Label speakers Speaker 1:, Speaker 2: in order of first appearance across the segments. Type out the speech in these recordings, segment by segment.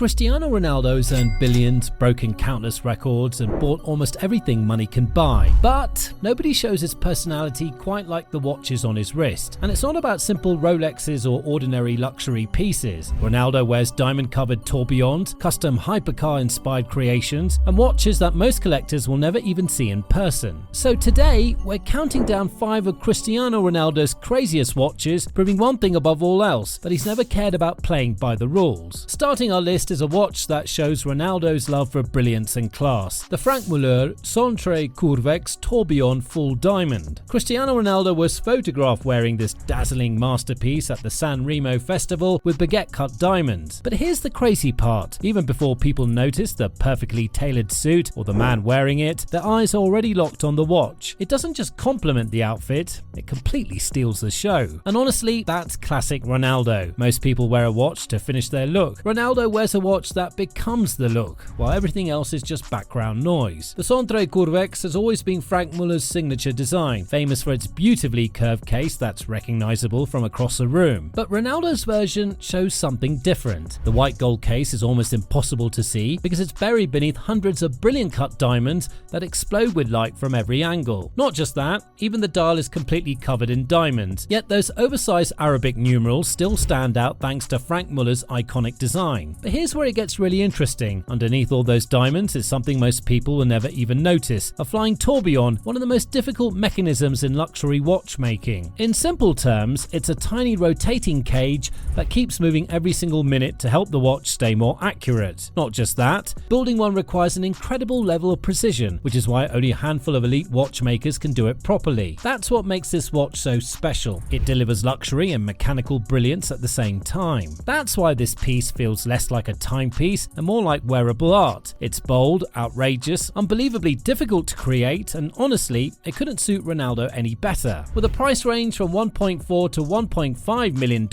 Speaker 1: Cristiano Ronaldo's earned billions, broken countless records, and bought almost everything money can buy. But nobody shows his personality quite like the watches on his wrist. And it's not about simple Rolexes or ordinary luxury pieces. Ronaldo wears diamond-covered tourbillons, custom hypercar-inspired creations, and watches that most collectors will never even see in person. So today, we're counting down 5 of Cristiano Ronaldo's craziest watches, proving one thing above all else, that he's never cared about playing by the rules. Starting our list is a watch that shows Ronaldo's love for brilliance and class. The Franck Muller Cintrée Curvex Tourbillon Full Diamond. Cristiano Ronaldo was photographed wearing this dazzling masterpiece at the San Remo festival with baguette cut diamonds. But here's the crazy part. Even before people notice the perfectly tailored suit or the man wearing it, their eyes are already locked on the watch. It doesn't just complement the outfit, it completely steals the show. And honestly, that's classic Ronaldo. Most people wear a watch to finish their look. Ronaldo wears a watch that becomes the look, while everything else is just background noise. The Cintrée Curvex has always been Franck Muller's signature design, famous for its beautifully curved case that's recognizable from across the room. But Ronaldo's version shows something different. The white gold case is almost impossible to see because it's buried beneath hundreds of brilliant cut diamonds that explode with light from every angle. Not just that, even the dial is completely covered in diamonds, yet those oversized Arabic numerals still stand out thanks to Franck Muller's iconic design. But here's where it gets really interesting. Underneath all those diamonds is something most people will never even notice: a flying tourbillon, one of the most difficult mechanisms in luxury watchmaking. In simple terms, it's a tiny rotating cage that keeps moving every single minute to help the watch stay more accurate. Not just that, building one requires an incredible level of precision, which is why only a handful of elite watchmakers can do it properly. That's what makes this watch so special. It delivers luxury and mechanical brilliance at the same time. That's why this piece feels less like a timepiece and more like wearable art. It's bold, outrageous, unbelievably difficult to create, and honestly, it couldn't suit Ronaldo any better. With a price range from $1.4 to $1.5 million,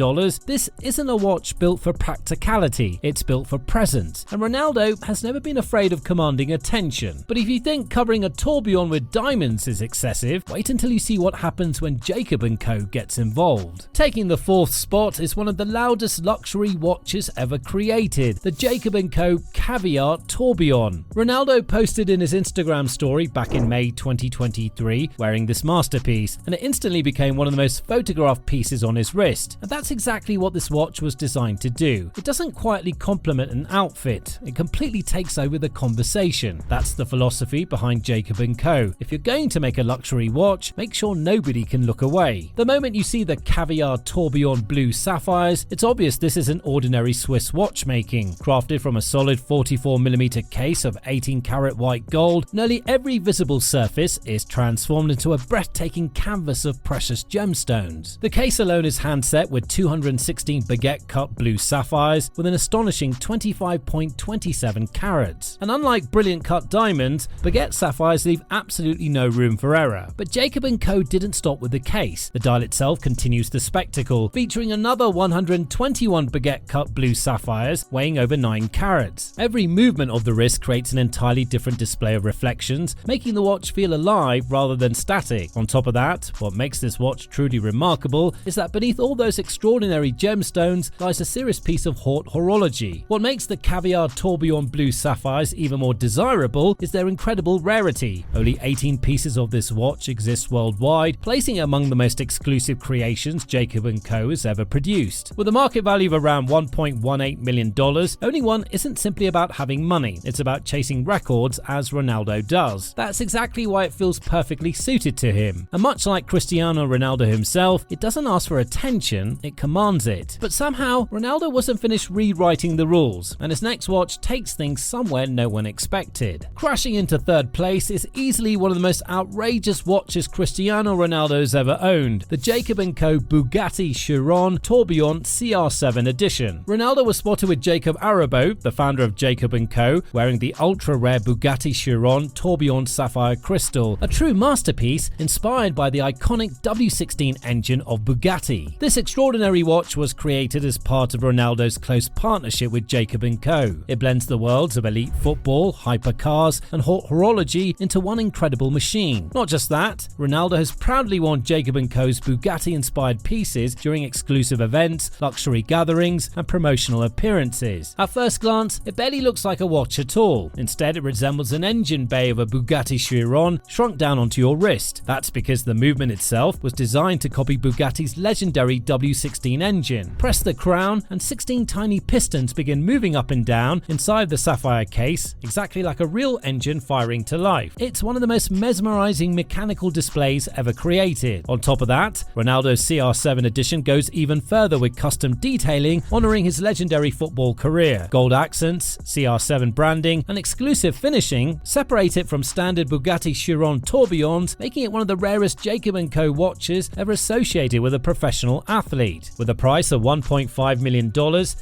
Speaker 1: this isn't a watch built for practicality, it's built for presence. And Ronaldo has never been afraid of commanding attention. But if you think covering a tourbillon with diamonds is excessive, wait until you see what happens when Jacob & Co gets involved. Taking the 4th spot is one of the loudest luxury watches ever created, the Jacob & Co Caviar Tourbillon. Ronaldo posted in his Instagram story back in May 2023 wearing this masterpiece, and it instantly became one of the most photographed pieces on his wrist. And that's exactly what this watch was designed to do. It doesn't quietly complement an outfit, it completely takes over the conversation. That's the philosophy behind Jacob & Co. If you're going to make a luxury watch, make sure nobody can look away. The moment you see the Caviar Tourbillon Blue Sapphires, it's obvious this isn't ordinary Swiss watchmaking. Crafted from a solid 44mm case of 18-karat white gold, nearly every visible surface is transformed into a breathtaking canvas of precious gemstones. The case alone is handset with 216 baguette-cut blue sapphires with an astonishing 25.27 carats. And unlike brilliant-cut diamonds, baguette sapphires leave absolutely no room for error. But Jacob & Co didn't stop with the case. The dial itself continues the spectacle, featuring another 121 baguette-cut blue sapphires weighing over 9 carats. Every movement of the wrist creates an entirely different display of reflections, making the watch feel alive rather than static. On top of that, what makes this watch truly remarkable is that beneath all those extraordinary gemstones lies a serious piece of Haute horology. What makes the Caviar Tourbillon Blue Sapphires even more desirable is their incredible rarity. Only 18 pieces of this watch exist worldwide, placing it among the most exclusive creations Jacob & Co has ever produced. With a market value of around $1.18 million, owning one isn't simply about having money, it's about chasing records as Ronaldo does. That's exactly why it feels perfectly suited to him. And much like Cristiano Ronaldo himself, it doesn't ask for attention, it commands it. But somehow, Ronaldo wasn't finished rewriting the rules, and his next watch takes things somewhere no one expected. Crashing into 3rd place is easily one of the most outrageous watches Cristiano Ronaldo's ever owned, the Jacob & Co Bugatti Chiron Tourbillon CR7 edition. Ronaldo was spotted with Jacob Arabeau, the founder of Jacob & Co, wearing the ultra-rare Bugatti Chiron Tourbillon Sapphire Crystal, a true masterpiece inspired by the iconic W16 engine of Bugatti. This extraordinary watch was created as part of Ronaldo's close partnership with Jacob & Co. It blends the worlds of elite football, hypercars, and Haute horology into one incredible machine. Not just that, Ronaldo has proudly worn Jacob & Co.'s Bugatti-inspired pieces during exclusive events, luxury gatherings, and promotional appearances. is. At first glance, it barely looks like a watch at all. Instead, it resembles an engine bay of a Bugatti Chiron shrunk down onto your wrist. That's because the movement itself was designed to copy Bugatti's legendary W16 engine. Press the crown and 16 tiny pistons begin moving up and down inside the sapphire case, exactly like a real engine firing to life. It's one of the most mesmerizing mechanical displays ever created. On top of that, Ronaldo's CR7 edition goes even further with custom detailing honoring his legendary football career. Gold accents, CR7 branding, and exclusive finishing separate it from standard Bugatti Chiron tourbillons, making it one of the rarest Jacob & Co. watches ever associated with a professional athlete. With a price of $1.5 million,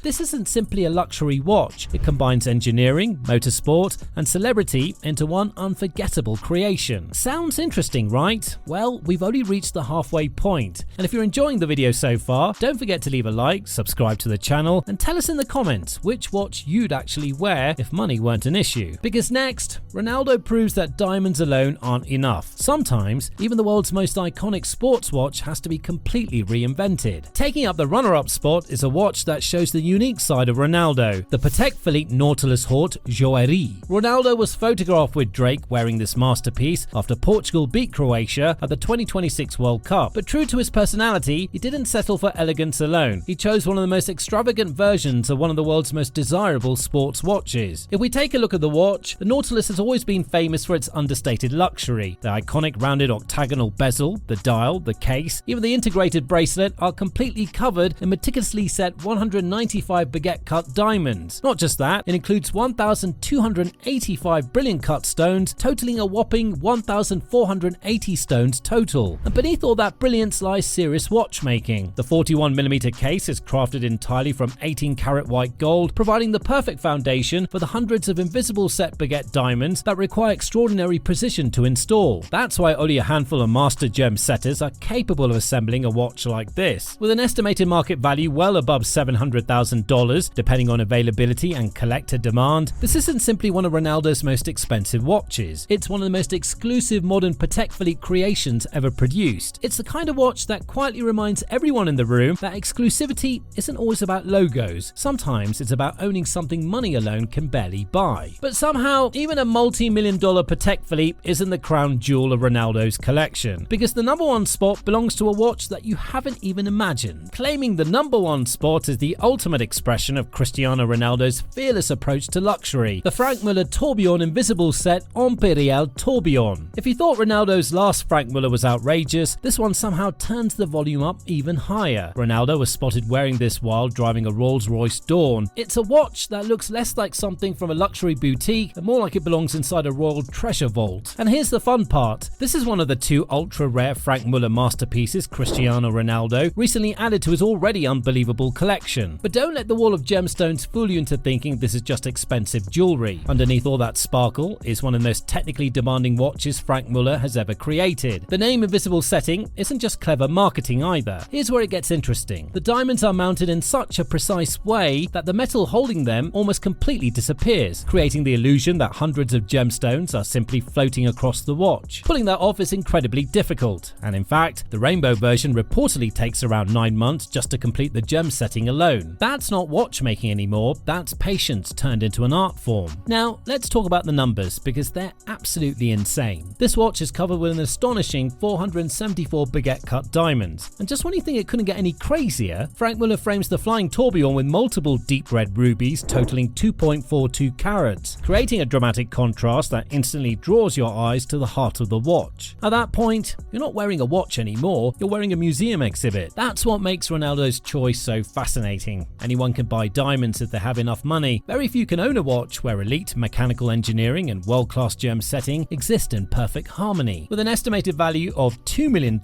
Speaker 1: this isn't simply a luxury watch. It combines engineering, motorsport, and celebrity into one unforgettable creation. Sounds interesting, right? Well, we've only reached the halfway point. And if you're enjoying the video so far, don't forget to leave a like, subscribe to the channel, and tell us in the comments which watch you'd actually wear if money weren't an issue. Because next, Ronaldo proves that diamonds alone aren't enough. Sometimes, even the world's most iconic sports watch has to be completely reinvented. Taking up the runner-up spot is a watch that shows the unique side of Ronaldo, the Patek Philippe Nautilus Haute Joaillerie. Ronaldo was photographed with Drake wearing this masterpiece after Portugal beat Croatia at the 2026 World Cup. But true to his personality, he didn't settle for elegance alone. He chose one of the most extravagant versions of one of the world's most desirable sports watches. If we take a look at the watch, the Nautilus has always been famous for its understated luxury. The iconic rounded octagonal bezel, the dial, the case, even the integrated bracelet are completely covered in meticulously set 195 baguette cut diamonds. Not just that, it includes 1,285 brilliant cut stones, totaling a whopping 1,480 stones total. And beneath all that brilliance lies serious watchmaking. The 41mm case is crafted entirely from 18 karat white gold, providing the perfect foundation for the hundreds of invisible set baguette diamonds that require extraordinary precision to install. That's why only a handful of master gem setters are capable of assembling a watch like this. With an estimated market value well above $700,000, depending on availability and collector demand, this isn't simply one of Ronaldo's most expensive watches. It's one of the most exclusive modern Patek Philippe creations ever produced. It's the kind of watch that quietly reminds everyone in the room that exclusivity isn't always about logos. Sometimes it's about owning something money alone can barely buy. But somehow, even a multi-million-dollar Patek Philippe isn't the crown jewel of Ronaldo's collection, because the number one spot belongs to a watch that you haven't even imagined. Claiming the number one spot is the ultimate expression of Cristiano Ronaldo's fearless approach to luxury, the Franck Muller Tourbillon Invisible Set Imperial Tourbillon. If you thought Ronaldo's last Franck Muller was outrageous, this one somehow turns the volume up even higher. Ronaldo was spotted wearing this while driving a Rolls-Royce Dawn. It's a watch that looks less like something from a luxury boutique and more like it belongs inside a royal treasure vault. And here's the fun part. This is one of the two ultra-rare Franck Muller masterpieces Cristiano Ronaldo recently added to his already unbelievable collection. But don't let the wall of gemstones fool you into thinking this is just expensive jewelry. Underneath all that sparkle is one of the most technically demanding watches Franck Muller has ever created. The name Invisible Setting isn't just clever marketing either. Here's where it gets interesting. The diamonds are mounted in such a precise way that the metal holding them almost completely disappears, creating the illusion that hundreds of gemstones are simply floating across the watch. Pulling that off is incredibly difficult, and in fact, the rainbow version reportedly takes around 9 months just to complete the gem setting alone. That's not watchmaking anymore, that's patience turned into an art form. Now, let's talk about the numbers, because they're absolutely insane. This watch is covered with an astonishing 474 baguette cut diamonds, and just when you think it couldn't get any crazier, Franck Muller frames the flying tourbillon with multiple deep red rubies totaling 2.42 carats, creating a dramatic contrast that instantly draws your eyes to the heart of the watch. At that point, you're not wearing a watch anymore, you're wearing a museum exhibit. That's what makes Ronaldo's choice so fascinating. Anyone can buy diamonds if they have enough money. Very few can own a watch where elite mechanical engineering and world-class gem setting exist in perfect harmony. With an estimated value of $2 million,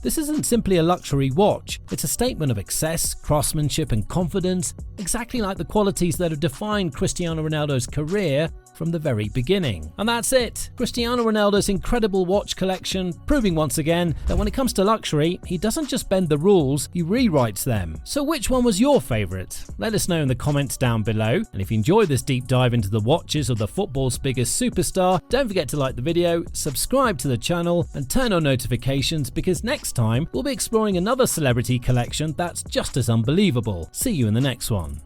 Speaker 1: this isn't simply a luxury watch. It's a statement of excess, craftsmanship, and confidence, exactly like the qualities that have defined Cristiano Ronaldo's career from the very beginning. And that's it. Cristiano Ronaldo's incredible watch collection, proving once again that when it comes to luxury, he doesn't just bend the rules, he rewrites them. So which one was your favorite? Let us know in the comments down below. And if you enjoyed this deep dive into the watches of the football's biggest superstar, don't forget to like the video, subscribe to the channel, and turn on notifications, because next time we'll be exploring another celebrity collection that's just as unbelievable. See you in the next one.